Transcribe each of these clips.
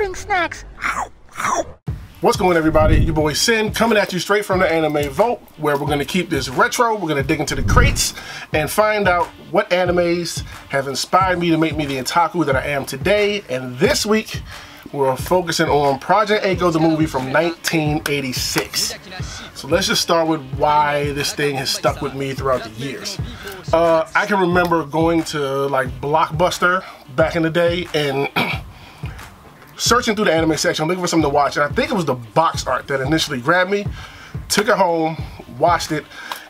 bring snacks. What's going on, everybody? Your boy Sin coming at you straight from the Anime Vault, where we're going to keep this retro. We're going to dig into the crates and find out what animes have inspired me to make me the otaku that I am today. And this week, we're focusing on Project A-ko, the movie from 1986. So let's just start with why this thing has stuck with me throughout the years. I can remember going to like Blockbuster back in the day and searching through the anime section, looking for something to watch, and I think it was the box art that initially grabbed me. Took it home, watched it,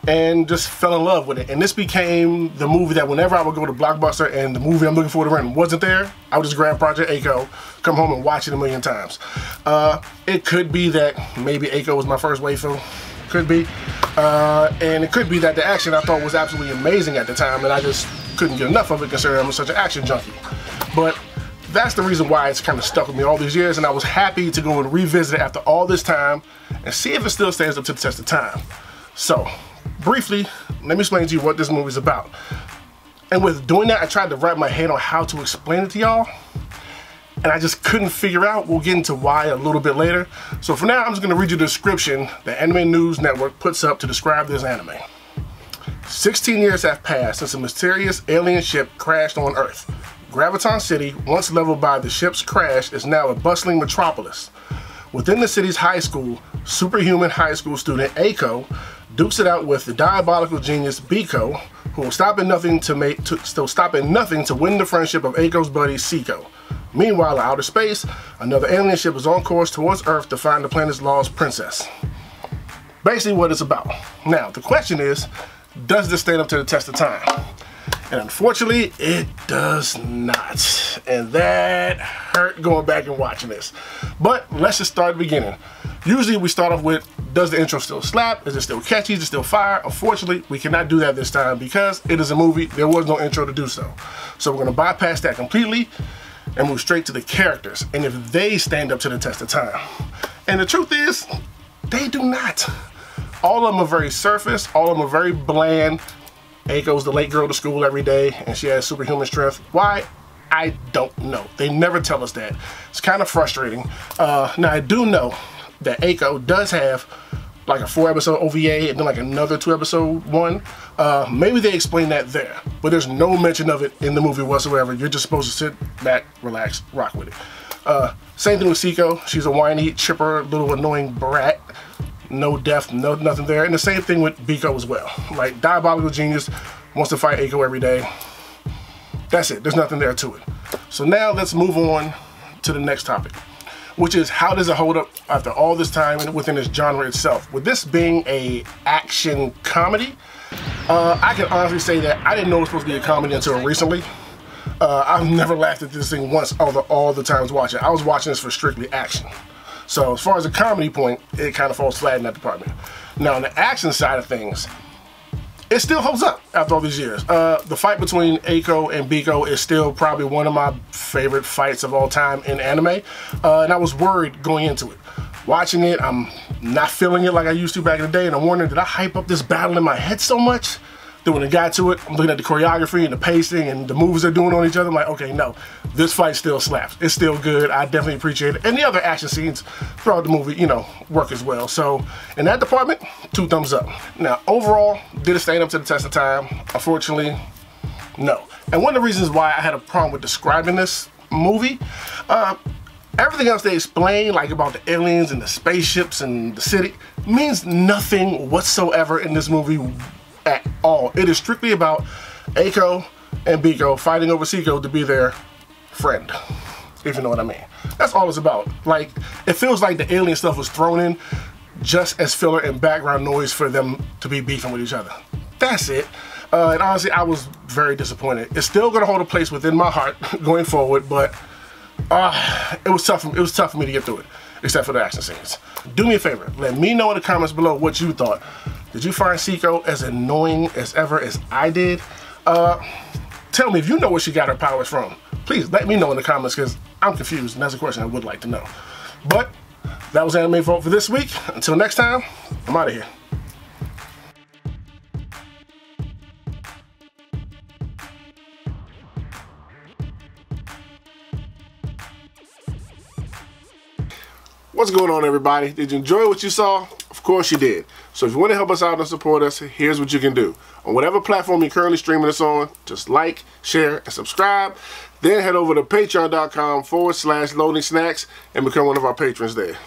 and just fell in love with it. And this became the movie that whenever I would go to Blockbuster and the movie I'm looking for to rent wasn't there, I would just grab Project A-ko, come home and watch it a million times. It could be that maybe A-ko was my first waifu. Could be. And it could be that the action I thought was absolutely amazing at the time, and I just couldn't get enough of it considering I'm such an action junkie. But that's the reason why it's kind of stuck with me all these years, and I was happy to go and revisit it after all this time and see if it still stands up to the test of time. So, briefly, let me explain to you what this movie's about. And with doing that, I tried to wrap my head on how to explain it to y'all, and I just couldn't figure out. We'll get into why a little bit later. So for now, I'm just going to read you the description the Anime News Network puts up to describe this anime. 16 years have passed since a mysterious alien ship crashed on Earth. Graviton City, once leveled by the ship's crash, is now a bustling metropolis. Within the city's high school, superhuman high school student A-ko dukes it out with the diabolical genius B-ko, who will stop at nothing to win the friendship of A-ko's buddy C-ko. Meanwhile, in outer space, another alien ship is on course towards Earth to find the planet's lost princess. Basically what it's about. Now, the question is, does this stand up to the test of time? And unfortunately, it does not. And that hurt going back and watching this. But let's just start at the beginning. Usually we start off with, does the intro still slap? Is it still catchy? Is it still fire? Unfortunately, we cannot do that this time because it is a movie. There was no intro to do so. So we're going to bypass that completely and move straight to the characters and if they stand up to the test of time. And the truth is, they do not. All of them are very surface. All of them are very bland. A-ko's the late girl to school every day, and she has superhuman strength. Why? I don't know. They never tell us that. It's kind of frustrating. Now, I do know that A-ko does have like a 4-episode OVA and then like another 2-episode one. Maybe they explain that there, but there's no mention of it in the movie whatsoever. You're just supposed to sit back, relax, rock with it. Same thing with C-ko. She's a whiny, chipper, little annoying brat. No depth, nothing there. And the same thing with B-ko as well. Like, diabolical genius, wants to fight A-ko every day. That's it. There's nothing there to it. So now let's move on to the next topic, which is how does it hold up after all this time within this genre itself? With this being a action comedy, I can honestly say that I didn't know it was supposed to be a comedy until recently. I've never laughed at this thing once all the times watching. I was watching this for strictly action. So as far as the comedy point, it kind of falls flat in that department. Now on the action side of things, it still holds up after all these years. The fight between A-ko and B-ko is still probably one of my favorite fights of all time in anime. And I was worried going into it. Watching it, I'm not feeling it like I used to back in the day, and I'm wondering, did I hype up this battle in my head so much that when it got to it, I'm looking at the choreography and the pacing and the moves they're doing on each other, I'm like, okay, no, this fight still slaps. It's still good. I definitely appreciate it. And the other action scenes throughout the movie, you know, work as well. So in that department, 2 thumbs up. Now, overall, did it stand up to the test of time? Unfortunately, no. And one of the reasons why I had a problem with describing this movie, everything else they explain, like about the aliens and the spaceships and the city, means nothing whatsoever in this movie at all. It is strictly about A-ko and B-ko fighting over C-ko to be their friend, if you know what I mean. That's all it's about. Like, it feels like the alien stuff was thrown in just as filler and background noise for them to be beefing with each other. That's it. And honestly, I was very disappointed. It's still gonna hold a place within my heart going forward, but it was tough for me to get through it, except for the action scenes. Do me a favor, let me know in the comments below what you thought. Did you find C-ko as annoying as ever as I did? Tell me if you know where she got her powers from. Please let me know in the comments because I'm confused and that's a question I would like to know. But that was Anime Vault for this week. Until next time, I'm out of here. What's going on, everybody? Did you enjoy what you saw? Of course you did. So if you want to help us out and support us, here's what you can do. On whatever platform you're currently streaming us on, just like, share, and subscribe. Then head over to patreon.com/loadingsnacks and become one of our patrons there.